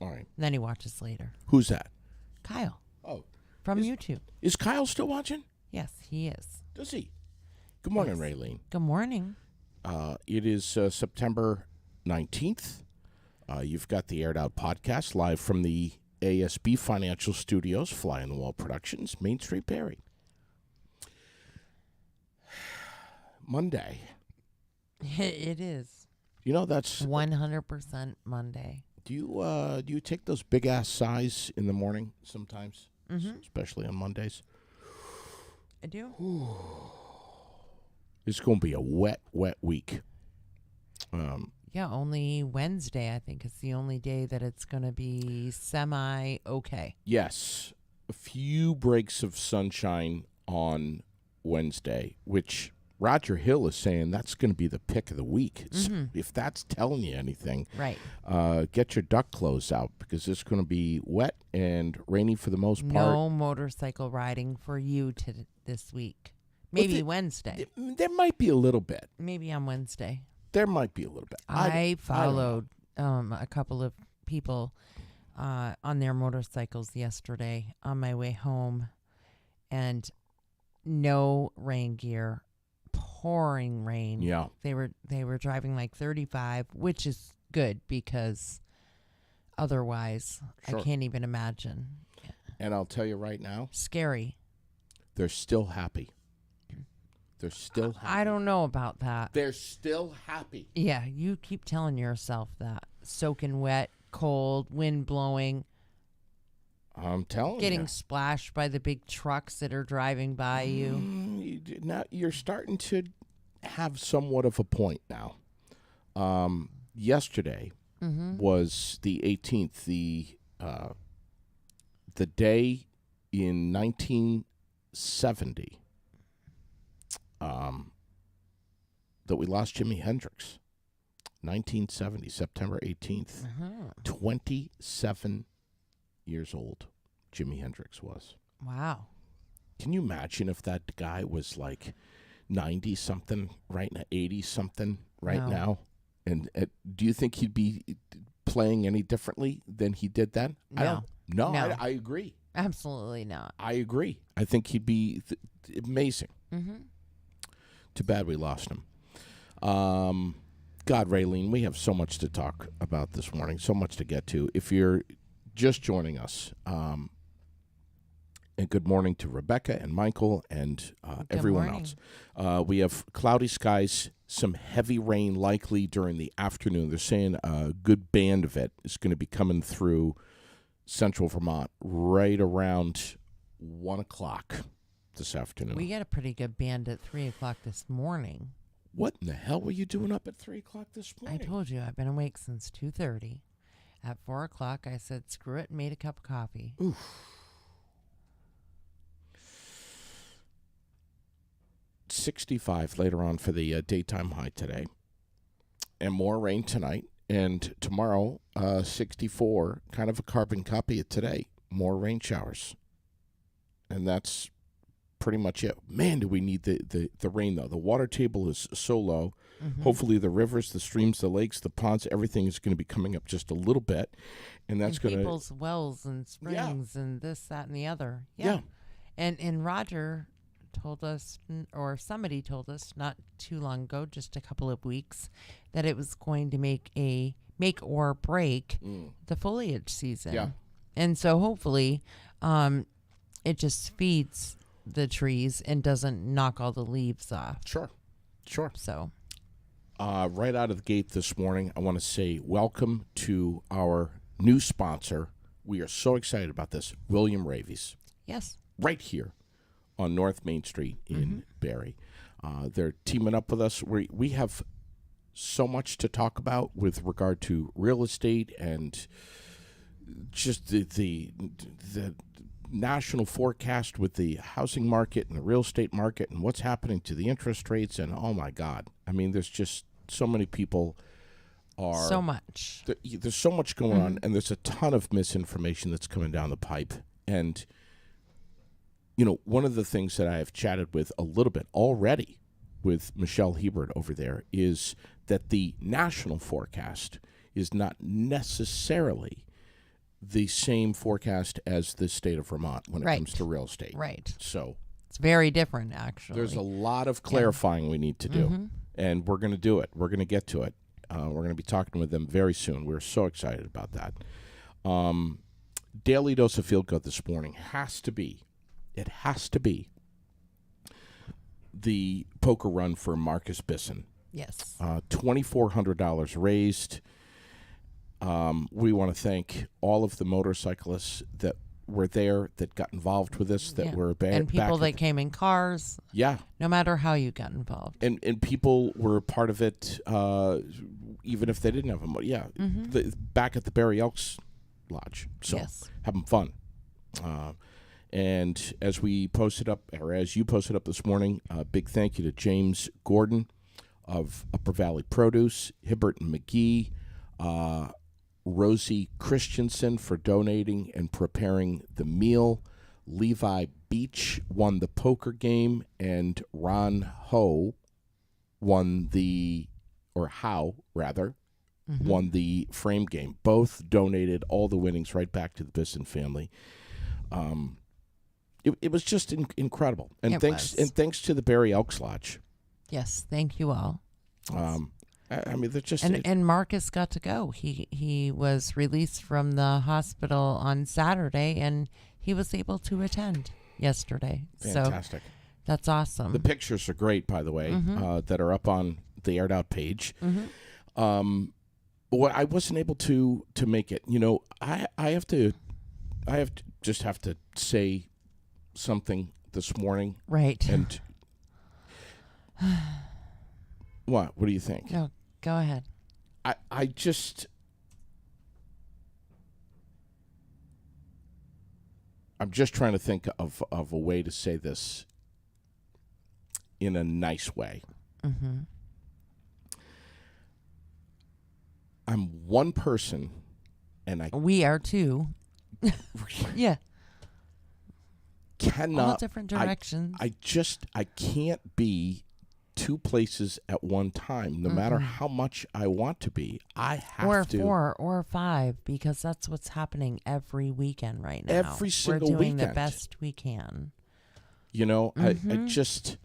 All right. Then he watches later. Who's that? Kyle Oh, from Is- YouTube. is Kyle still watching? Yes, he is. Does he? Good morning, Yes. Raylene. Good morning. It is September 19th. You've got the Aired Out podcast live from the ASB Financial Studios, Fly on the Wall Productions, Main Street, Barrie. Monday. It is You know, that's 100% Monday. do you take those big ass sighs in the morning sometimes, especially on Mondays? I do. It's going to be a wet week. Yeah, only Wednesday, I think, is the only day that it's going to be semi-okay. Yes, a few breaks of sunshine on Wednesday, which Roger Hill is saying that's going to be the pick of the week. So if that's telling you anything, Right. get your duck clothes out because it's going to be wet and rainy for the most part. No motorcycle riding for you this week. Maybe Wednesday. There might be a little bit. Maybe on Wednesday. There might be a little bit. I don't followed a couple of people on their motorcycles yesterday on my way home, and no rain gear, pouring rain. Yeah. They were driving like 35, which is good because otherwise Sure. I can't even imagine. And I'll tell you right now, Scary. they're still happy. They're still happy. I don't know about that. They're still happy. Yeah, you keep telling yourself that. Soaking wet, cold, wind blowing, I'm telling getting you. splashed by the big trucks that are driving by you. Now you're starting to have somewhat of a point now. Yesterday was the 18th, the day in 1970 that we lost Jimi Hendrix. 1970, September 18th. 27 years old, Jimi Hendrix was. Wow. Can you imagine if that guy was like 90-something right now, 80-something right No. now? And do you think he'd be playing any differently than he did then? No. No. I agree. Absolutely not. I agree. I think he'd be amazing. Too bad we lost him. God, Raylene, we have so much to talk about this morning, so much to get to. If you're just joining us, and good morning to Rebecca and Michael and everyone morning. else. We have cloudy skies, some heavy rain likely during the afternoon. They're saying a good band of it is going to be coming through central Vermont right around 1 o'clock this afternoon. We got a pretty good band at 3 o'clock this morning. What in the hell were you doing up at 3 o'clock this I morning? told you I've been awake since 2:30. At 4 o'clock, I said, screw it, and made a cup of coffee. Oof. 65 later on for the daytime high today. And more rain tonight. And tomorrow, 64, kind of a carbon copy of today. More rain showers. And that's pretty much it. Man, do we need the rain, though. The water table is so low. Hopefully the rivers, the streams, the lakes, the ponds, everything is going to be coming up just a little bit. And that's going to... people's wells and springs and this, that, and the other. Yeah. And Roger told us, or somebody told us not too long ago, just a couple of weeks, that it was going to make or break the foliage season. Yeah. And so hopefully it just feeds the trees and doesn't knock all the leaves off. Sure. So Right out of the gate this morning, I want to say welcome to our new sponsor. We are so excited about this, William Ravies. yes. Right here on North Main Street in Barrie. They're teaming up with us. We have so much to talk about with regard to real estate and just the national forecast with the housing market and the real estate market and what's happening to the interest rates. And, oh, my God. I mean, there's just so many people are... So much. There's so much going on, and there's a ton of misinformation that's coming down the pipe. And... you know, one of the things that I have chatted with a little bit already with Michelle Hebert over there is that the national forecast is not necessarily the same forecast as the state of Vermont when it Right. comes to real estate. Right. So It's very different, actually. there's a lot of clarifying we need to do, Mm-hmm. and we're going to do it. We're going to get to it. We're going to be talking with them very soon. We're so excited about that. Daily dose of feel good this morning has to be the poker run for Marcus Bisson. Yes. $2,400 raised. We want to thank all of the motorcyclists that were there, that got involved with this, that Yeah. were And people back that came in cars, yeah, no matter how you got involved. and people were part of it, even if they didn't have a motor. Yeah, back at the Barry Elks Lodge, so Yes. having fun. And as we posted up, or as you posted up this morning, a big thank you to James Gordon of Upper Valley Produce, Hibbert and McGee, Rosie Christensen for donating and preparing the meal. Levi Beach won the poker game, and Ron Ho won won the frame game. Both donated all the winnings right back to the Bisson family. It was just incredible, and It thanks was. to the Barry Elks Lodge. Yes. Thank you all. I mean, they're just And Marcus got to go. He was released from the hospital on Saturday, and he was able to attend yesterday. fantastic. So that's awesome. The pictures are great, by the way, that are up on the Aired Out page. Well, I wasn't able to make it. You know, I have to say something this morning. Right. And what do you think? No, go ahead. I'm just trying to think of a way to say this in a nice way. I'm one person, and I We are too. Yeah. All cannot. different directions. I can't be two places at one time, no matter how much I want to be. I have or to. 4 or 5, because that's what's happening every weekend right now. Every single We're doing the weekend. best we can. You know, I just.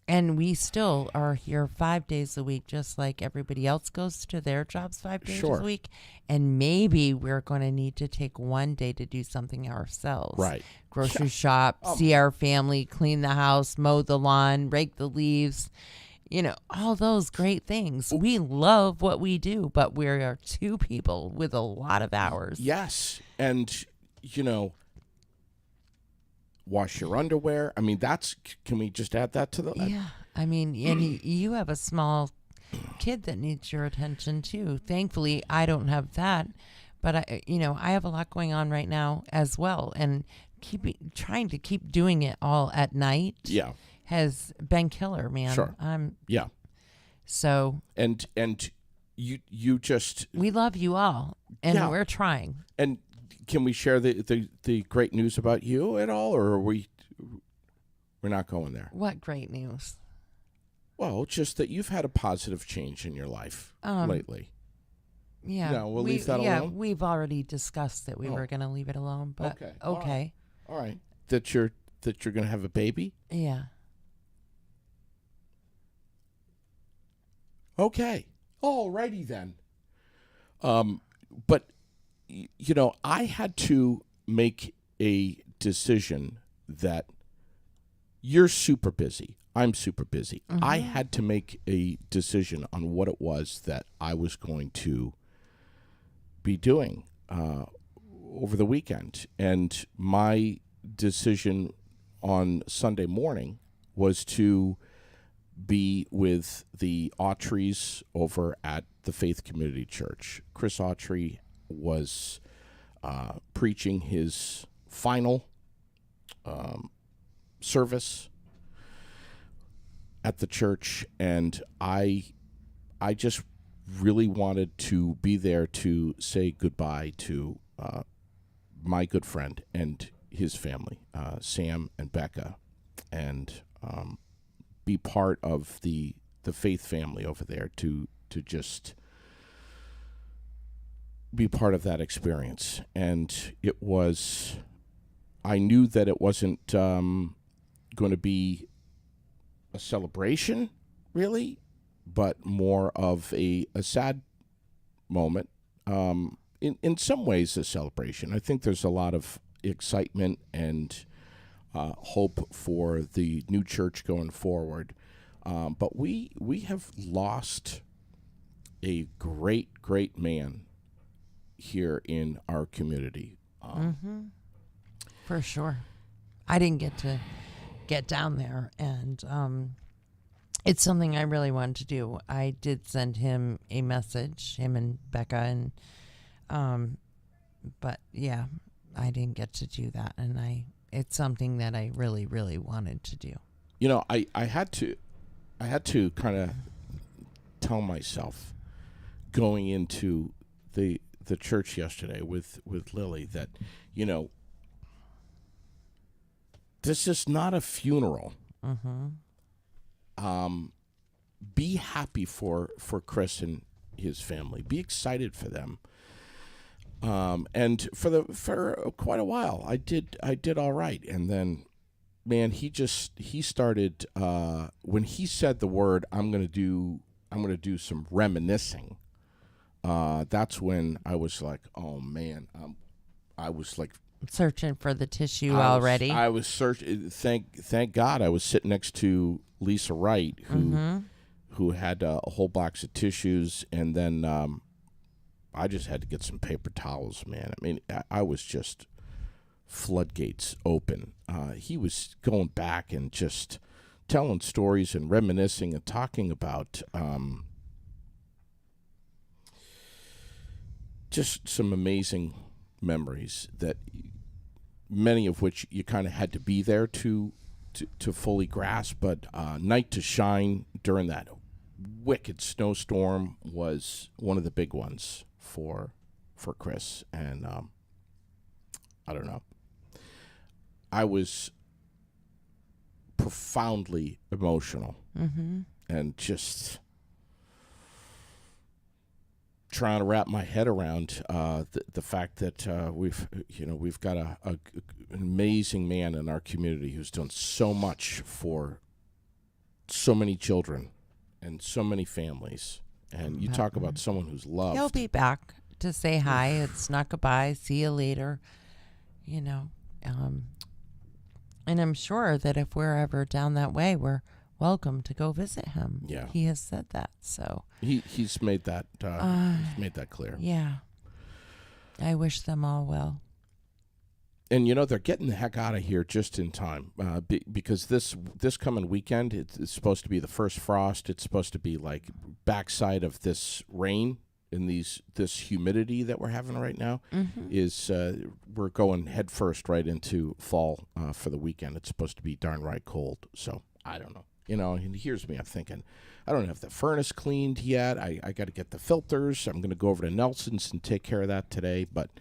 And we still are here 5 days a week, just like everybody else goes to their jobs 5 days Sure. a week. And maybe we're going to need to take one day to do something ourselves. Right. Grocery shop, see our family, clean the house, mow the lawn, rake the leaves. You know, all those great things. We love what we do, but we are 2 people with a lot of hours. Yes. And, you know, wash your underwear. I mean, can we just add that to the. Yeah. I mean, and you have a small kid that needs your attention too. Thankfully, I don't have that, but I have a lot going on right now as well, and trying to keep doing it all at night. Yeah. Has been killer, man. Sure. Yeah. So. And you just. We love you all, and Yeah. we're trying. And can we share the great news about you at all, or are we're not going there? What great news? Well, just that you've had a positive change in your life lately. Yeah. No, we'll leave that alone? We've already discussed that we were going to leave it alone, but Okay. All right. That you're going to have a baby? Yeah. Okay. All righty then. But you know, I had to make a decision that you're super busy. I'm super busy. I had to make a decision on what it was that I was going to be doing over the weekend. And my decision on Sunday morning was to be with the Autreys over at the Faith Community Church. Chris Autrey was preaching his final service at the church, and I just really wanted to be there to say goodbye to my good friend and his family, Sam and Becca, and be part of the Faith family over there to just be part of that experience. And I knew that it wasn't going to be a celebration, really, but more of a sad moment. In some ways, a celebration. I think there's a lot of excitement and hope for the new church going forward. But we have lost a great man here in our community. For sure. I didn't get to get down there, and it's something I really wanted to do. I did send him a message, him and Becca, and but yeah, I didn't get to do that, and it's something that I really, really wanted to do. You know, I had to kind of tell myself going into the church yesterday with Lily that, you know, this is not a funeral. Be happy for Chris and his family. Be excited for them. And for quite a while, I did all right, and then, man, he started when he said the word, I'm gonna do some reminiscing. That's when I was like, oh man, I was like searching for the tissue already. I was searching. Thank God I was sitting next to Lisa Wright, who had a whole box of tissues, and then I just had to get some paper towels, man. I mean, I was just floodgates open. He was going back and just telling stories and reminiscing and talking about just some amazing memories that many of which you kind of had to be there to fully grasp. But Night to Shine during that wicked snowstorm was one of the big ones for Chris, and I don't know. I was profoundly emotional and just trying to wrap my head around the fact that we've got an amazing man in our community who's done so much for so many children and so many families. And you talk about someone who's loved. He'll be back to say hi. It's not goodbye. See you later. You know, and I'm sure that if we're ever down that way, we're welcome to go visit him. Yeah, he has said that. So he's made that he's made that clear. Yeah, I wish them all well. And you know, they're getting the heck out of here just in time because this coming weekend it's supposed to be the first frost. It's supposed to be like backside of this rain and this humidity that we're having right now is we're going head first right into fall for the weekend. It's supposed to be darn right cold. So I don't know. You know, and here's me. I'm thinking, I don't have the furnace cleaned yet. I got to get the filters. I'm going to go over to Nelson's and take care of that today. But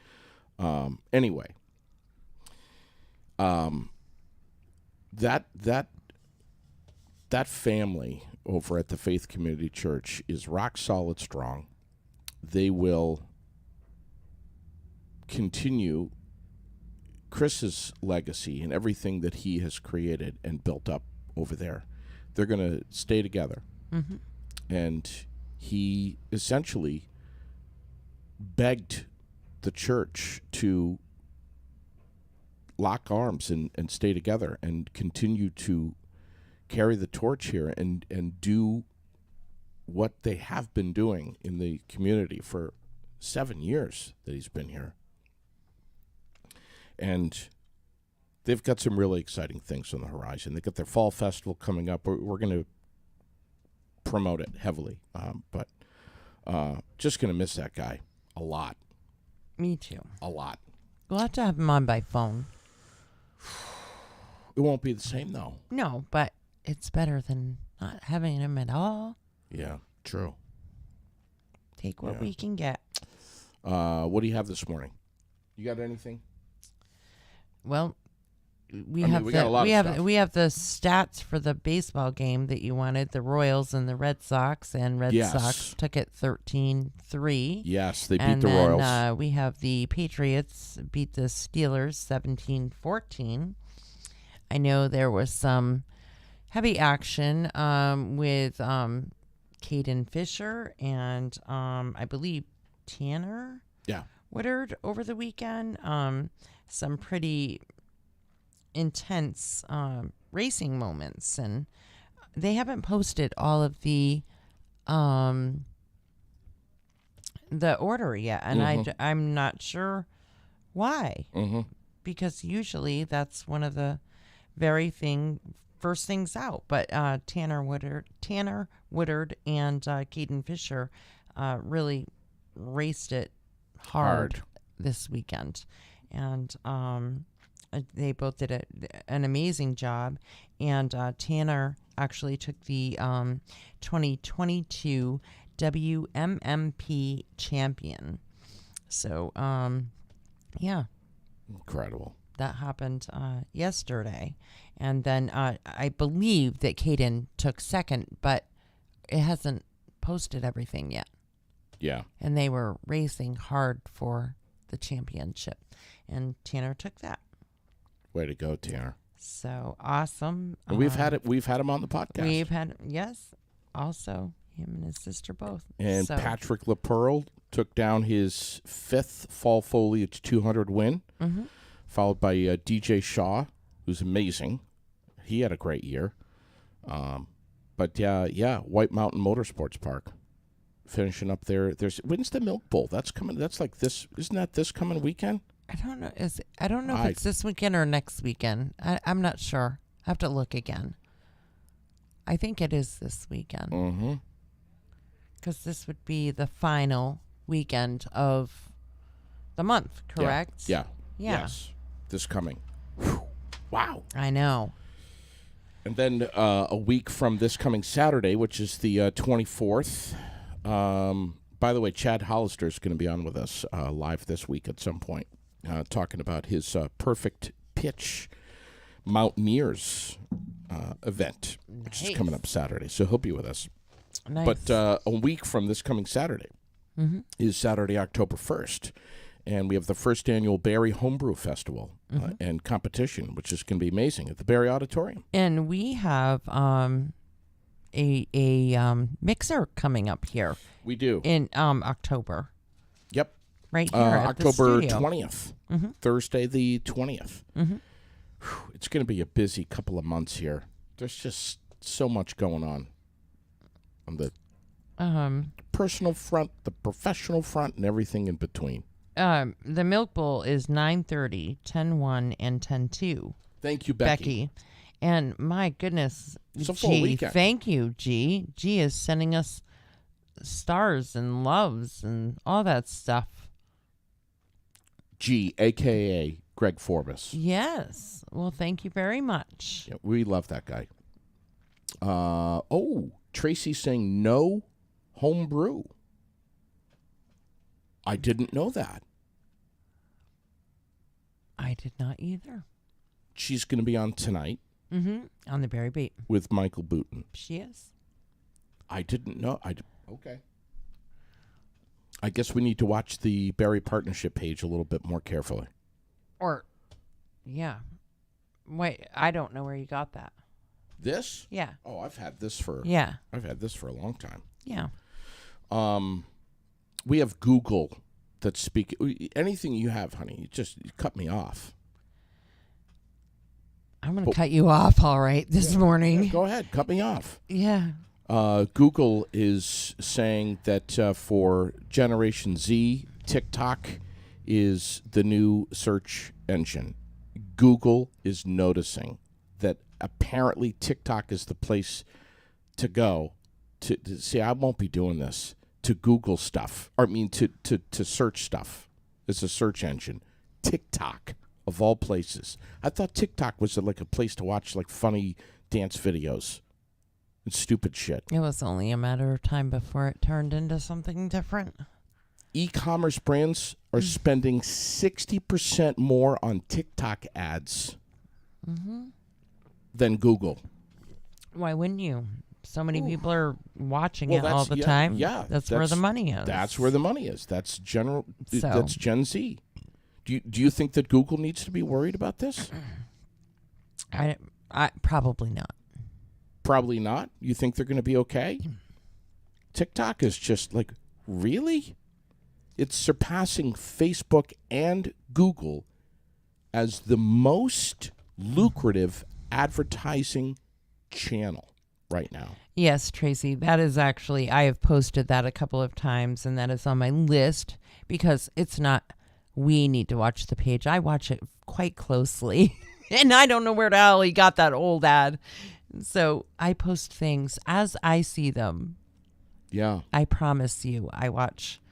anyway, that family over at the Faith Community Church is rock solid strong. They will continue Chris's legacy and everything that he has created and built up over there. They're going to stay together. And he essentially begged the church to lock arms and stay together and continue to carry the torch here and do what they have been doing in the community for 7 years that he's been here. And they've got some really exciting things on the horizon. They've got their fall festival coming up. We're going to promote it heavily. But just going to miss that guy a lot. Me too. A lot. We'll have to have him on by phone. It won't be the same, though. No, but it's better than not having him at all. Yeah, true. Take what we can get. What do you have this morning? You got anything? Well, we I mean, have we got a lot of stuff. we have the stats for the baseball game that you wanted, the Royals and the Red Sox, and Red Yes. Sox took it 13-3. Yes, they beat And the then Royals. we have the Patriots beat the Steelers 17-14. I know there was some heavy action with Caden Fisher and I believe Tanner Yeah. Woodard over the weekend. Some pretty intense racing moments, and they haven't posted all of the order yet, and I'm not sure why, because usually that's one of the first things out. But Tanner Woodard and Caden Fisher really raced it hard this weekend, and they both did an amazing job. And Tanner actually took the 2022 WMMP champion. So, yeah. Incredible. That happened yesterday. And then I believe that Caden took second, but it hasn't posted everything yet. Yeah. And they were racing hard for the championship. And Tanner took that. Way to go, Tanner. So awesome. And we've had him on the podcast. Yes. Also, him and his sister both. And Patrick LaPearl took down his 5th Fall Foliage 200 win, followed by DJ Shaw, who's amazing. He had a great year. But White Mountain Motorsports Park, finishing up there. When's the Milk Bowl? That's coming. That's like this. Isn't that this coming weekend? I don't know. I don't know if it's this weekend or next weekend. I'm not sure. I have to look again. I think it is this weekend. Because this would be the final weekend of the month, correct? Yeah. Yes. This coming. Whew. Wow. I know. And then a week from this coming Saturday, which is the 24th. By the way, Chad Hollister is going to be on with us live this week at some point, talking about his Perfect Pitch Mountaineers event, which is coming up Saturday. So he'll be with us. Nice. But a week from this coming Saturday is Saturday, October 1st. And we have the first annual Barrie Homebrew Festival and competition, which is going to be amazing at the Barrie Auditorium. And we have a mixer coming up here. We do. In October. Yep. Right here at October the studio. 20th. Thursday the 20th. It's going to be a busy couple of months here. There's just so much going on the personal front, the professional front, and everything in between. The Milk Bowl is 9:30, 10:01, and 10:02. Thank you, Becky. And my goodness, It's a full weekend. Thank you, G. G is sending us stars and loves and all that stuff. G, a.k.a. Greg Forbes. Yes. Well, thank you very much. Yeah, we love that guy. Tracy's saying no home brew. I didn't know that. I did not either. She's going to be on tonight. On the Barrie Beat. With Michael Booten. She is. I didn't know. Okay. I guess we need to watch the Barrie Partnership page a little bit more carefully. Yeah. Wait, I don't know where you got that. This? Yeah. Oh, I've had this for a long time. Yeah. We have Google that speak anything you have, honey. You cut me off. I'm going to cut you off, all right, this morning. Yeah, go ahead, cut me off. Yeah. Google is saying that for Generation Z, TikTok is the new search engine. Google is noticing that apparently TikTok is the place to go to see. I won't be doing this. To Google stuff, to search stuff as a search engine. TikTok, of all places. I thought TikTok was like a place to watch like funny dance videos and stupid shit. It was only a matter of time before it turned into something different. E-commerce brands are spending 60% more on TikTok ads than Google. Why wouldn't you? So many people are watching Well, it all the time. Yeah, that's where the money is. That's where the money is. That's That's Gen Z. Do you think that Google needs to be worried about this? I probably not. Probably not. You think they're going to be okay? TikTok is just like, really? It's surpassing Facebook and Google as the most lucrative advertising channel right now. Yes, Tracy, that is actually, I have posted that a couple of times, and that is on my list because it's not, we need to watch the page. I watch it quite closely, and I don't know where the hell he got that old ad. So I post things as I see them. Yeah. I promise you, I watch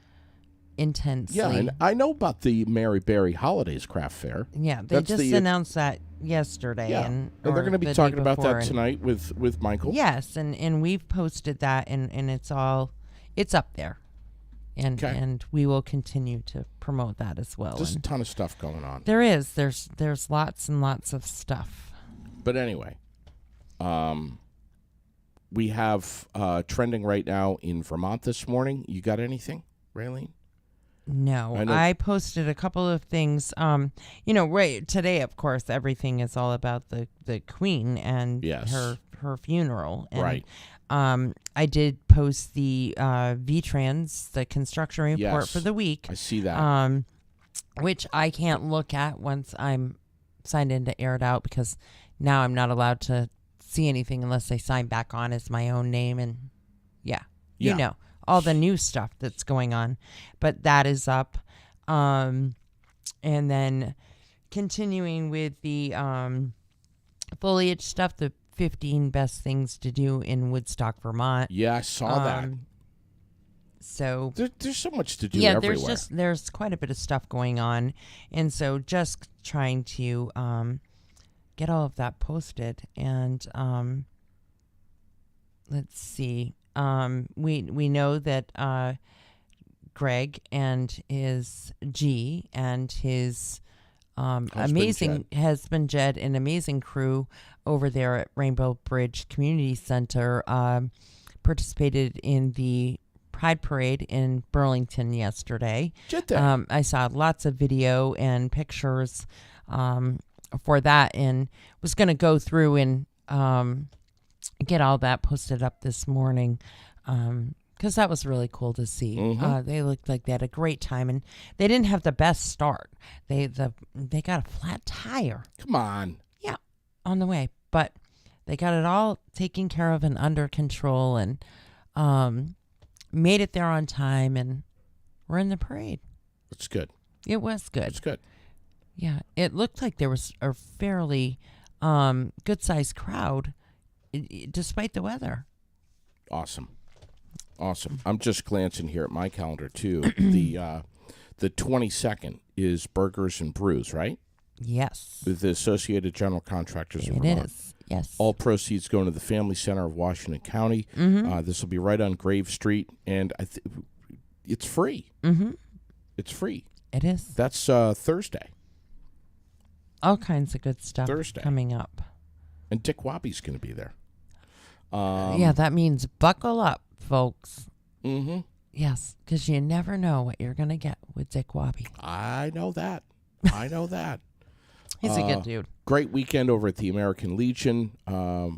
intensely. Yeah, and I know about the Mary Berry Holidays Craft Fair. Yeah, they just announced that yesterday. Yeah, and they're going to be talking about that tonight with Michael. Yes, and we've posted that, and it's up there. And we will continue to promote that as well. Just a ton of stuff going on. There is. There's lots and lots of stuff. But anyway, we have trending right now in Vermont this morning. You got anything, Raylene? No, I posted a couple of things. Right today, of course, everything is all about the Queen and her funeral. And, right. I did post the VTrans, the construction report for the week. I see that. Which I can't look at once I'm signed in to air it out because now I'm not allowed to see anything unless I sign back on as my own name. And you know, all the new stuff that's going on. But that is up. And then continuing with the foliage stuff, the 15 best things to do in Woodstock, Vermont. Yeah, I saw that. So there's so much to do everywhere. There's quite a bit of stuff going on. And so just trying to get all of that posted. And let's see. We know that Greg and his G and his amazing husband Jed, an amazing crew over there at Rainbow Bridge Community Center, participated in the Pride Parade in Burlington yesterday. I saw lots of video and pictures for that, and was going to go through and get all that posted up this morning because that was really cool to see. Mm-hmm. They looked like they had a great time, and they didn't have the best start. They got a flat tire. Come on. Yeah, on the way, but they got it all taken care of and under control, and made it there on time, and we're in the parade. It's good. It was good. It's good. Yeah, it looked like there was a fairly good-sized crowd, despite the weather. Awesome. I'm just glancing here at my calendar too. The 22nd is Burgers and Brews, right? Yes. With the Associated General Contractors of Vermont. Vermont. It is. Yes. All proceeds going to the Family Center of Washington County. Mm-hmm. This will be right on Grave Street, and it's free. Mm-hmm. It's free. It is. That's Thursday. All kinds of good stuff Thursday coming up. And Dick Wappy's going to be there. Yeah, that means buckle up, folks. Mm-hmm. Yes, because you never know what you're going to get with Dick Wappy. I know that. He's a good dude. Great weekend over at the American Legion.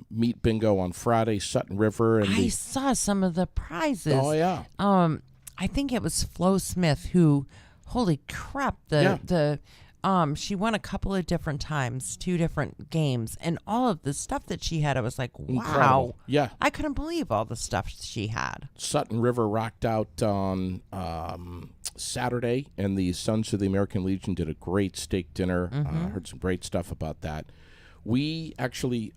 Meat bingo on Friday, Sutton River. And I saw some of the prizes. Oh, yeah. I think it was Flo Smith who, holy crap, she won a couple of different times, 2 different games, and all of the stuff that she had, I was like, wow. Incredible. Yeah. I couldn't believe all the stuff she had. Sutton River rocked out on Saturday, and the Sons of the American Legion did a great steak dinner. Heard some great stuff about that. We actually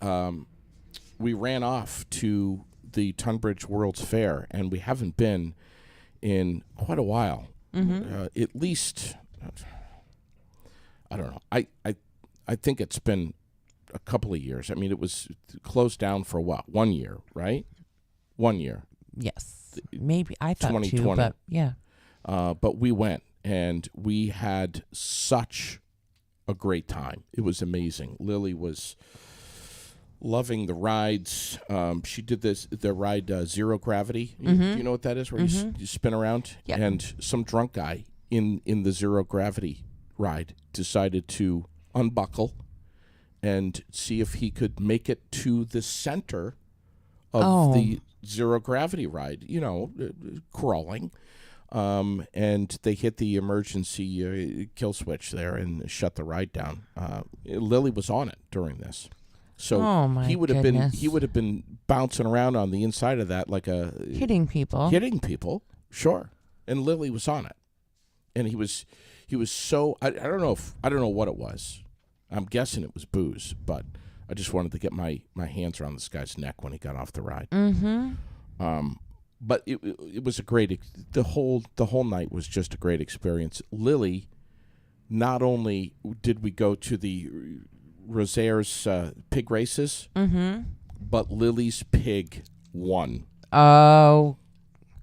we ran off to the Tunbridge World's Fair, and we haven't been in quite a while. At least, I don't know. I think it's been a couple of years. I mean, it was closed down for what? 1 year, right? 1 year. Yes. Maybe I thought 2020. 2, but yeah. But we went, and we had such a great time. It was amazing. Lily was loving the rides. She did the ride Zero Gravity. Do you know what that is? Where you spin around? Yep. And some drunk guy in the Zero Gravity ride decided to unbuckle and see if he could make it to the center of the Zero Gravity ride, crawling. And they hit the emergency kill switch there and shut the ride down. Lily was on it during this. So he would have been bouncing around on the inside of that like hitting people. Sure. And Lily was on it. And he was so I don't know what it was. I'm guessing it was booze, but I just wanted to get my hands around this guy's neck when he got off the ride. But it was a great the whole night was just a great experience. Lily, not only did we go to the Rosaire's pig races, but Lily's pig won. Oh.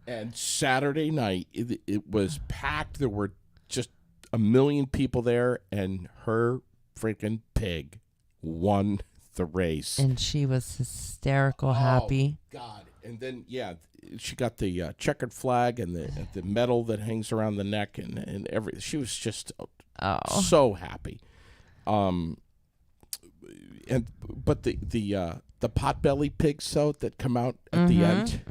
And Saturday night, it was packed. There were just 1 million people there, and her freaking pig won the race. And she was hysterical happy. Oh, God. And then, she got the checkered flag and the medal that hangs around the neck and everything. She was just so happy. But the potbelly pigs that come out at the end.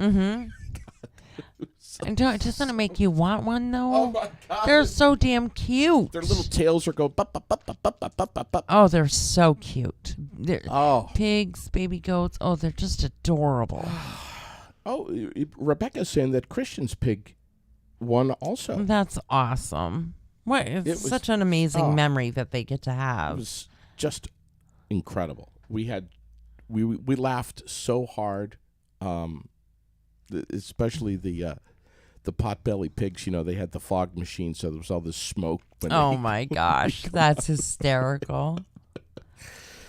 And doesn't it make you want one though? Oh my God! They're so damn cute. Their little tails are going. Oh, they're so cute. Pigs, baby goats. Oh, they're just adorable. Rebecca's saying that Christian's pig won also. That's awesome. It's such an amazing memory that they get to have. It was just incredible. We laughed so hard, especially the potbelly pigs. They had the fog machine, so there was all this smoke. My gosh, that's hysterical.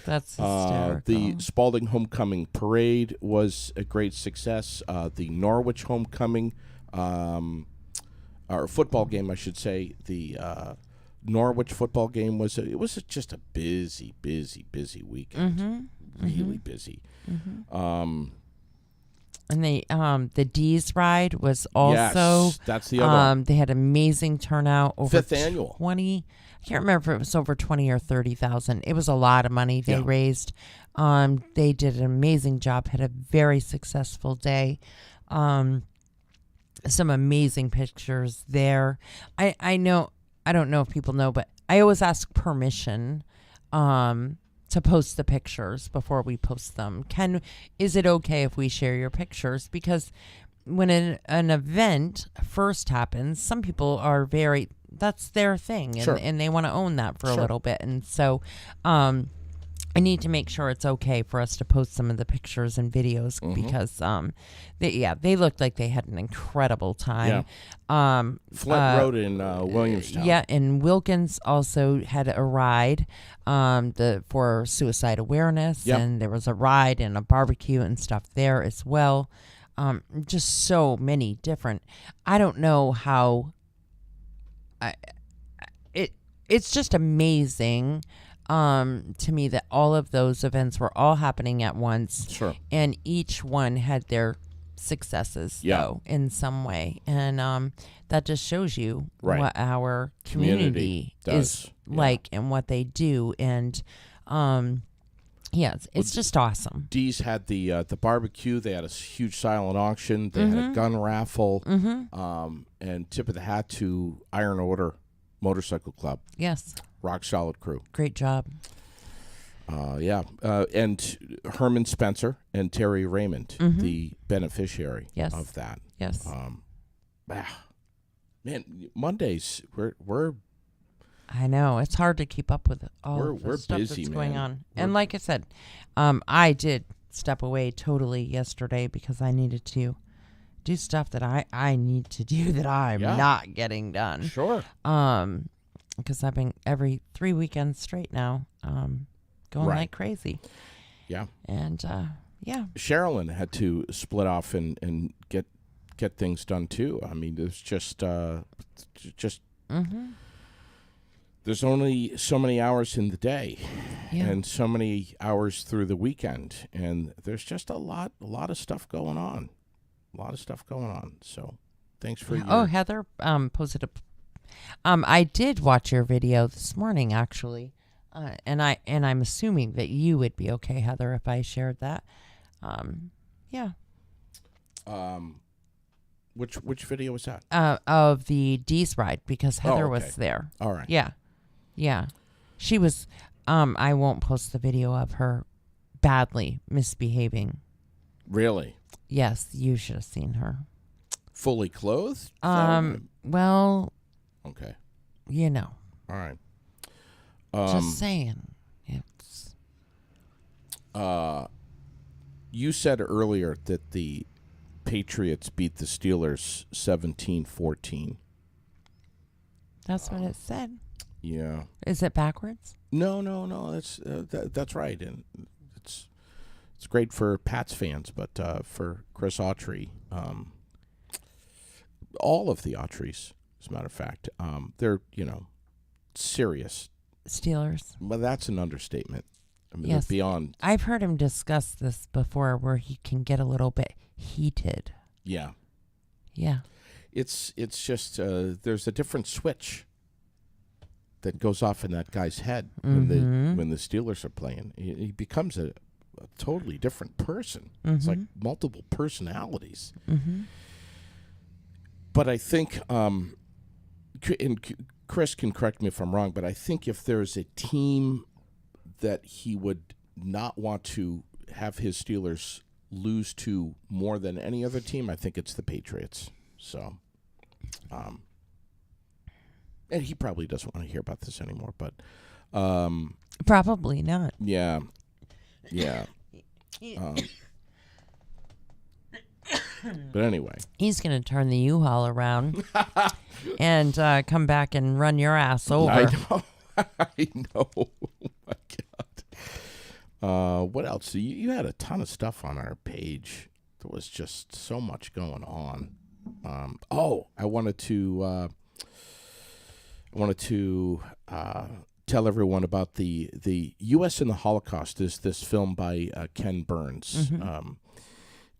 That's hysterical. The Spalding Homecoming Parade was a great success. The Norwich Homecoming, or football game, I should say. The Norwich football game was just a busy weekend. Really busy. And the D's ride was also that's the other. They had amazing turnout over 5th annual. 20. I can't remember if it was over 20 or 30,000. It was a lot of money they raised. They did an amazing job. Had a very successful day. Some amazing pictures there. I don't know if people know, but I always ask permission to post the pictures before we post them. Is it okay if we share your pictures? Because when an event first happens, some people are that's their thing, and they want to own that for a little bit. And so I need to make sure it's okay for us to post some of the pictures and videos because they looked like they had an incredible time. Flint Road in Williamstown. Yeah, and Wilkins also had a ride for suicide awareness, and there was a ride and a barbecue and stuff there as well. Just so many different. I don't know how. It's just amazing. To me that all of those events were all happening at once, and each one had their successes though in some way, and that just shows you what our community is like and what they do, and it's just awesome. Dee's had the barbecue. They had a huge silent auction. They had a gun raffle, and tip of the hat to Iron Order Motorcycle Club. Yes. Rock solid crew. Great job. And Herman Spencer and Terry Raymond, the beneficiary of that. Yes. Man, Mondays we're. I know it's hard to keep up with all the stuff busy, that's going on. And like I said, I did step away totally yesterday because I needed to do stuff that I need to do that I'm not getting done. Sure. Because I've been every 3 weekends straight now, going like crazy. Yeah. And Sherilyn had to split off and get things done too. I mean, it's just there's only so many hours in the day, Yeah. and so many hours through the weekend, and there's just a lot of stuff going on. So, thanks for your. Oh, Heather posted a. I did watch your video this morning, actually, and I'm assuming that you would be okay, Heather, if I shared that. Yeah. Which video was that? Of the D's ride, because Heather okay. was there. All right. Yeah. She was. I won't post the video of her badly misbehaving. Really? Yes, you should have seen her. Fully clothed? Well. Okay. You know. All right. Just saying. It's. You said earlier that the Patriots beat the Steelers 17-14. That's what it said. Yeah. Is it backwards? No. That's right, and it's great for Pats fans, but for Chris Autry, all of the Autries, as a matter of fact, they're serious. Steelers. Well, that's an understatement. I mean, Yes. they're beyond. I've heard him discuss this before, where he can get a little bit heated. Yeah. Yeah. It's just there's a different switch that goes off in that guy's head when the Steelers are playing. He becomes a totally different person. It's like multiple personalities. But I think, and Chris can correct me if I'm wrong, but I think if there's a team that he would not want to have his Steelers lose to more than any other team, I think it's the Patriots. So, and he probably doesn't want to hear about this anymore, but Probably not. yeah. But anyway, He's going to turn the U-Haul around and come back and run your ass over. I know. I know. Oh my God. What else? You had a ton of stuff on our page. There was just so much going on. I wanted to tell everyone about the U.S. in the Holocaust. Is this film by Ken Burns,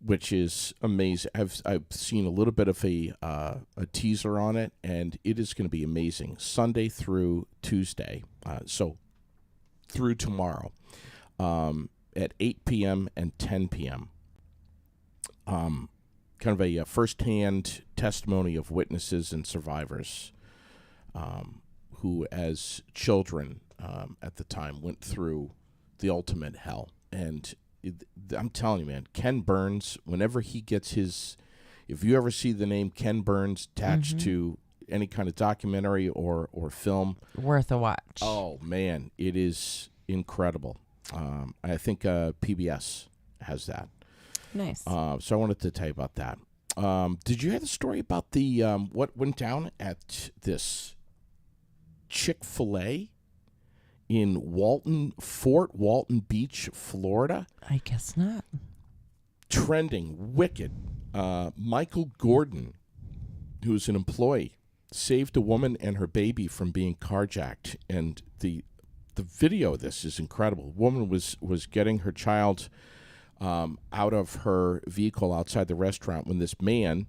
which is amazing. I've seen a little bit of a teaser on it, and it is going to be amazing. Sunday through Tuesday, so through tomorrow, at 8 p.m. and 10 p.m. Kind of a first-hand testimony of witnesses and survivors who, as children at the time, went through the ultimate hell. And I'm telling you, man, Ken Burns, whenever he gets his, if you ever see the name Ken Burns attached to any kind of documentary or film, Worth a watch. oh, man, it is incredible. I think PBS has that. Nice. So I wanted to tell you about that. Did you hear the story about the what went down at this Chick-fil-A in Fort Walton Beach, Florida? I guess not. Trending, wicked. Michael Gordon, who's an employee, saved a woman and her baby from being carjacked, and the video of this is incredible. The woman was getting her child out of her vehicle outside the restaurant when this man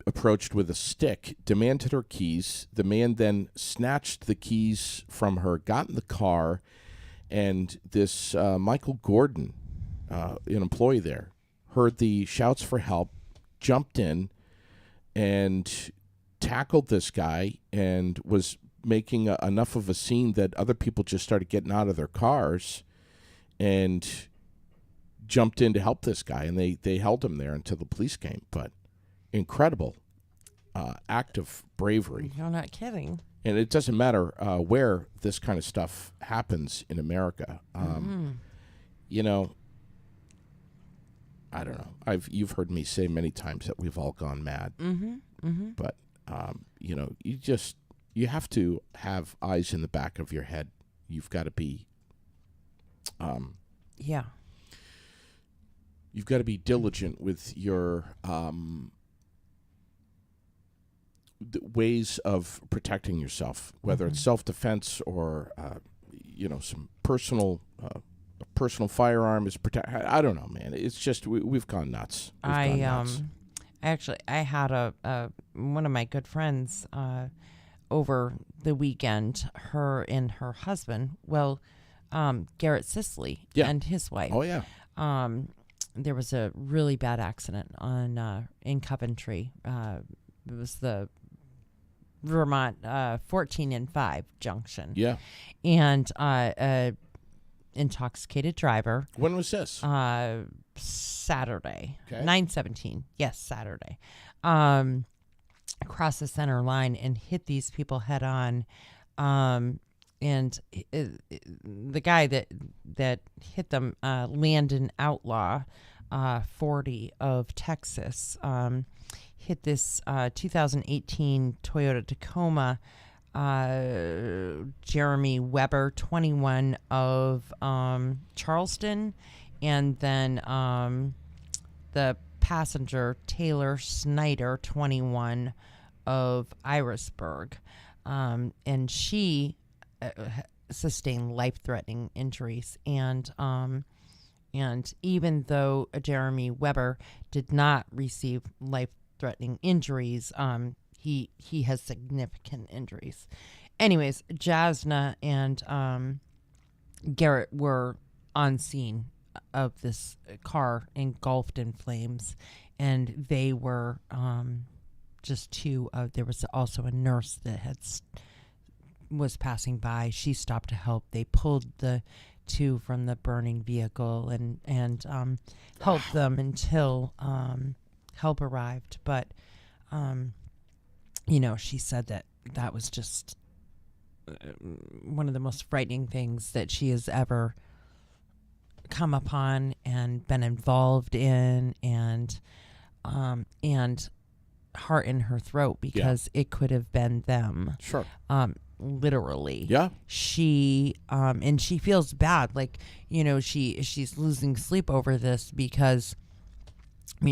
approached with a stick, demanded her keys. The man then snatched the keys from her, got in the car, and this Michael Gordon, an employee there, heard the shouts for help, jumped in, and tackled this guy, and was making enough of a scene that other people just started getting out of their cars and jumped in to help this guy, and they held him there until the police came. But incredible act of bravery. You're not kidding. And it doesn't matter where this kind of stuff happens in America. You know, I don't know. You've heard me say many times that we've all gone mad. But you know, you have to have eyes in the back of your head. You've got to be Yeah. You've got to be diligent with your ways of protecting yourself, whether it's self-defense or some personal firearm is protect. I don't know, man. It's just we've gone nuts. Gone nuts. Actually, I had one of my good friends over the weekend. Her and her husband. Well, Garrett Sisley and his wife. Oh yeah. There was a really bad accident in Coventry. It was the Vermont 14 and 5 junction. Yeah. And intoxicated driver. When was this? Saturday. Okay. 9/17. Yes, Saturday. Across the center line and hit these people head on. And the guy that hit them, Landon Outlaw, 40 of Texas, hit this 2018 Toyota Tacoma, Jeremy Weber, 21 of Charleston, and then the passenger Taylor Snyder, 21 of Irisburg, and she sustained life-threatening injuries, and even though Jeremy Weber did not receive life-threatening injuries, he has significant injuries. Anyways, Jasna and Garrett were on scene of this car engulfed in flames, and they were just two. There was also a nurse that was passing by. She stopped to help. They pulled the two from the burning vehicle and helped them until help arrived. But she said that was just one of the most frightening things that she has ever come upon and been involved in, and heart in her throat because it could have been them. Sure. Literally. Yeah. She and she feels bad, like, she's losing sleep over this because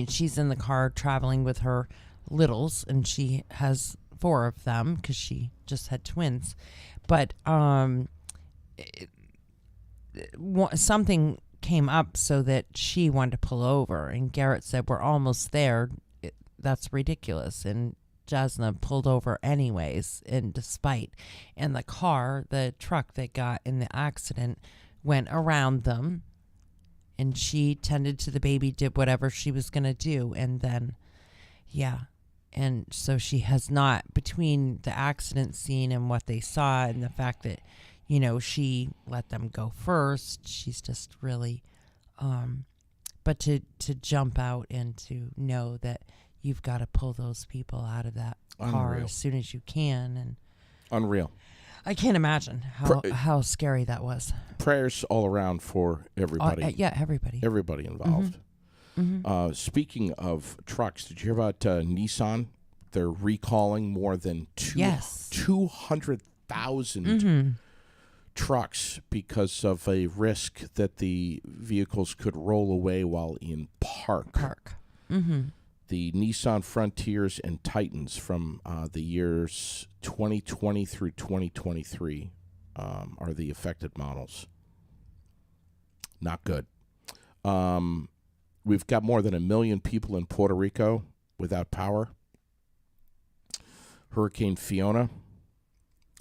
she's in the car traveling with her littles, and she has 4 of them because she just had twins. But something came up so that she wanted to pull over, and Garrett said, "We're almost there. That's ridiculous." And Jasna pulled over anyways, and the truck that got in the accident went around them, and she tended to the baby, did whatever she was going to do, and then and so she has not, between the accident scene and what they saw and the fact that she let them go first, she's just really but to jump out and to know that you've got to pull those people out of that car as soon as you can. And unreal. I can't imagine how scary that was. Prayers all around for everybody. Everybody. Everybody involved. Mm-hmm. Speaking of trucks, did you hear about Nissan? They're recalling more than 200,000 trucks because of a risk that the vehicles could roll away while in park. Mm-hmm. The Nissan Frontiers and Titans from the years 2020 through 2023 are the affected models. Not good. We've got more than 1 million people in Puerto Rico without power. Hurricane Fiona,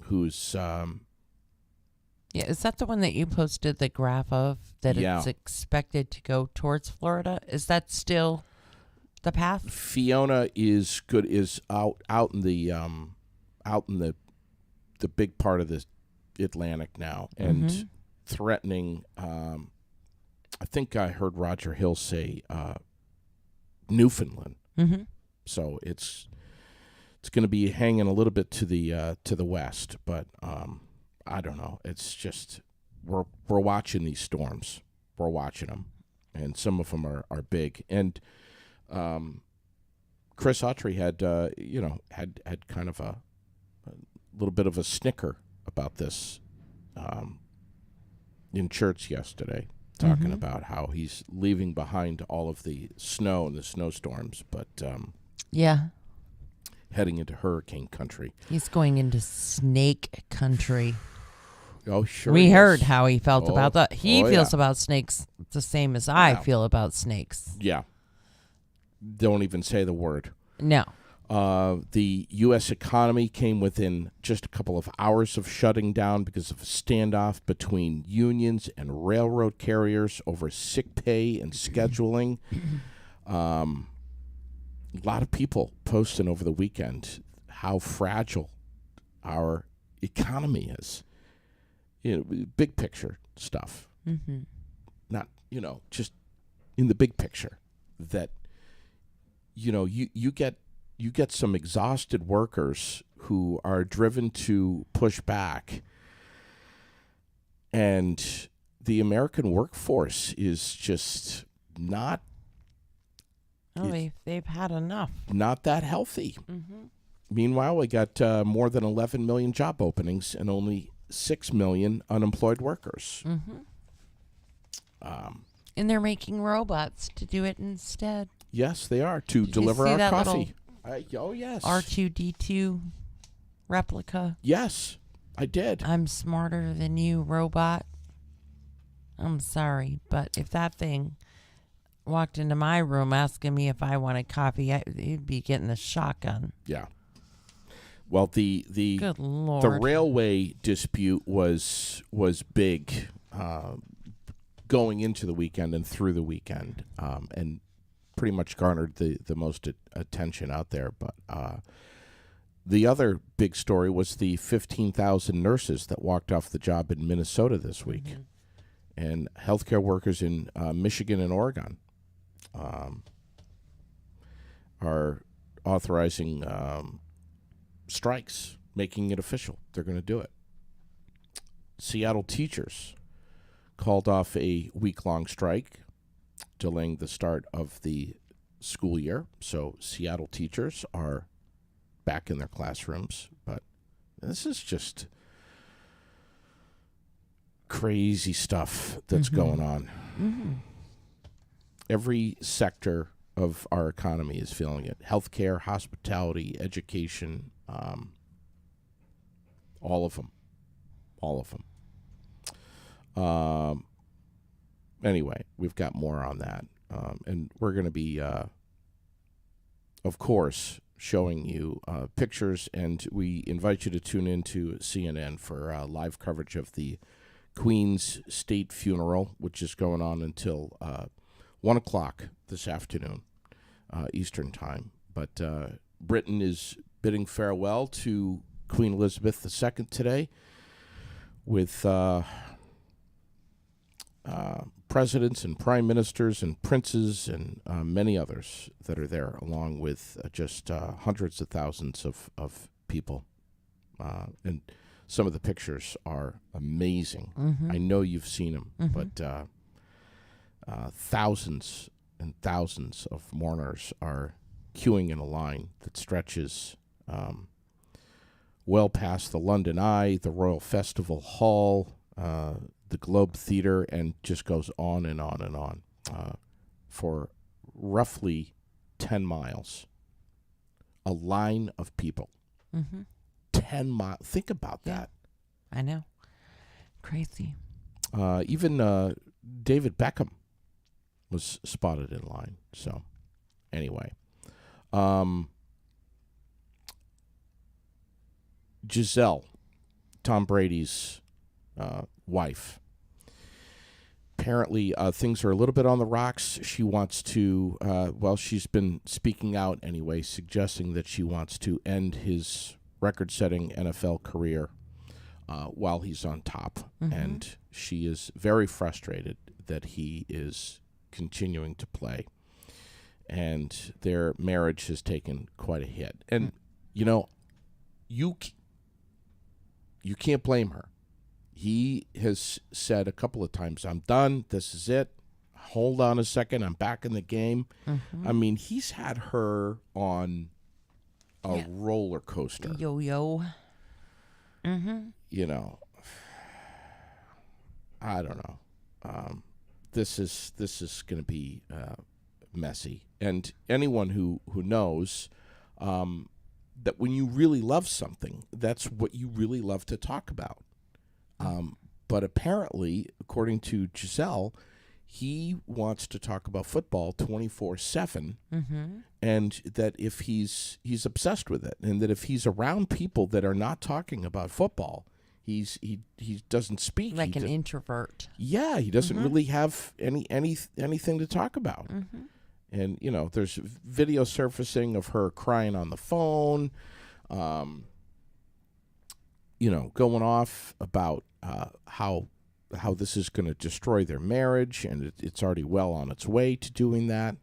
who's... is that the one that you posted the graph of, that it's expected to go towards Florida? Is that still the path? Fiona is out in the big part of the Atlantic now, and threatening. I think I heard Roger Hill say Newfoundland. Mm-hmm. So it's going to be hanging a little bit to the west, but I don't know. It's just we're watching these storms. We're watching them, and some of them are big. And Chris Autry had kind of a little bit of a snicker about this in church yesterday, talking about how he's leaving behind all of the snow and the snowstorms, but heading into hurricane country. He's going into snake country. Oh, sure. We heard how he felt about that. He Oh, feels yeah. about snakes the same as I Yeah. feel about snakes. Yeah. Don't even say the word. No. The U.S. economy came within just a couple of hours of shutting down because of a standoff between unions and railroad carriers over sick pay and scheduling. A lot of people posting over the weekend how fragile our economy is. Big picture stuff. Mm-hmm. Not, just in the big picture that, you get some exhausted workers who are driven to push back, and the American workforce is just not They've had enough. not that healthy. Mm-hmm. Meanwhile, we got more than 11 million job openings and only 6 million unemployed workers. Mm-hmm. And they're making robots to do it instead. Yes, they are, to Did you deliver see our that coffee. Oh, yes. R2D2 replica. Yes, I did. I'm smarter than you, robot. I'm sorry, but if that thing walked into my room asking me if I wanted coffee, he'd be getting the shotgun. Yeah. Well, the Good Lord. the railway dispute was big going into the weekend and through the weekend, and pretty much garnered the most attention out there. But the other big story was the 15,000 nurses that walked off the job in Minnesota this week, and healthcare workers in Michigan and Oregon are authorizing strikes, making it official. They're going to do it. Seattle teachers called off a week-long strike, delaying the start of the school year. So Seattle teachers are back in their classrooms. But this is just crazy stuff that's going on. Mm-hmm. Every sector of our economy is feeling it. Healthcare, hospitality, education, all of them. Anyway, we've got more on that. And we're going to be, of course, showing you pictures, and we invite you to tune in to CNN for live coverage of the Queen's state funeral, which is going on until 1 o'clock this afternoon, Eastern time. But Britain is bidding farewell to Queen Elizabeth II today with presidents and prime ministers and princes and many others that are there, along with just hundreds of thousands of people. And some of the pictures are amazing. Mm-hmm. I know you've seen them, Mm-hmm. but thousands and thousands of mourners are queuing in a line that stretches well past the London Eye, the Royal Festival Hall, the Globe Theatre, and just goes on and on and on for roughly 10 miles. A line of people. Mm-hmm. 10 miles. Think about that. I know. Crazy. Even David Beckham was spotted in line. So, anyway. Giselle, Tom Brady's wife. Apparently, things are a little bit on the rocks. She wants to, she's been speaking out anyway, suggesting that she wants to end his record-setting NFL career while he's on top. Mm-hmm. And she is very frustrated that he is continuing to play. And their marriage has taken quite a hit. And, you can't blame her. He has said a couple of times, I'm done. This is it. Hold on a second. I'm back in the game. Mm-hmm. I mean, he's had her on a roller coaster. Yo-yo. Mm-hmm. I don't know. This is going to be that when you really love something, that's what you really love to talk about. But apparently, according to Giselle, he wants to talk about football 24/7, and that if he's obsessed with it, and that if he's around people that are not talking about football, he doesn't speak. Like an introvert. Yeah, he doesn't really have anything to talk about. And there's video surfacing of her crying on the phone, going off about how this is going to destroy their marriage, and it's already well on its way to doing that.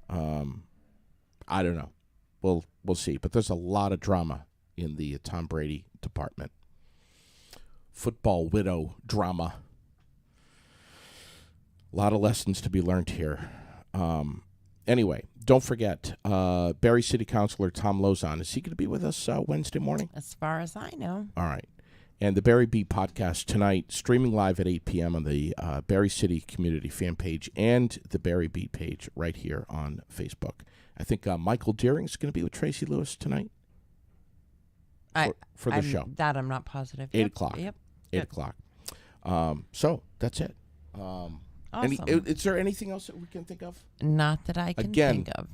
I don't know. We'll see. But there's a lot of drama in the Tom Brady department. Football widow drama. A lot of lessons to be learned here. Anyway, don't forget, Barrie City Councilor Tom Lozon, is he going to be with us Wednesday morning? As far as I know. All right. And the Barrie Beat podcast tonight, streaming live at 8 p.m. on the Barrie City Community fan page and the Barrie Beat page right here on Facebook. I think Michael Deering is going to be with Tracy Lewis tonight for the show. That I'm not positive. 8 o'clock. Yep. 8 o'clock. So that's it. Awesome. Is there anything else that we can think of? Not that I can think of.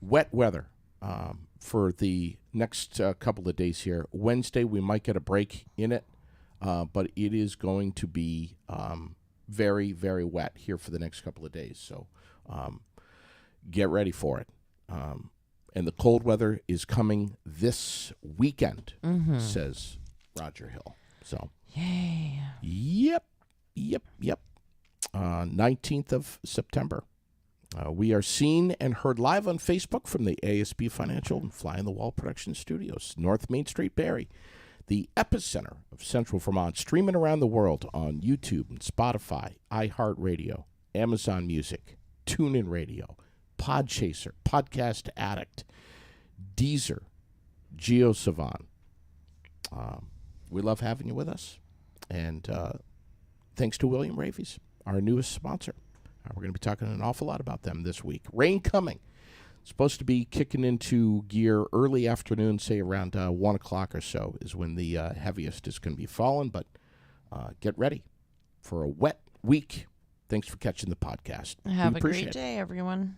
Wet weather for the next couple of days here. Wednesday, we might get a break in it, but it is going to be very, very wet here for the next couple of days. So get ready for it. And the cold weather is coming this weekend, says Roger Hill. So, yay. Yep. 19th of September. We are seen and heard live on Facebook from the ASB Financial and Fly on the Wall Production Studios, North Main Street, Barrie, the epicenter of Central Vermont, streaming around the world on YouTube and Spotify, iHeartRadio, Amazon Music, TuneIn Radio, Podchaser, Podcast Addict, Deezer, GeoSavant. We love having you with us. And thanks to William Rafies, our newest sponsor. We're going to be talking an awful lot about them this week. Rain coming. It's supposed to be kicking into gear early afternoon, say around 1 o'clock or so is when the heaviest is going to be falling. But get ready for a wet week. Thanks for catching the podcast. Have a great day, everyone.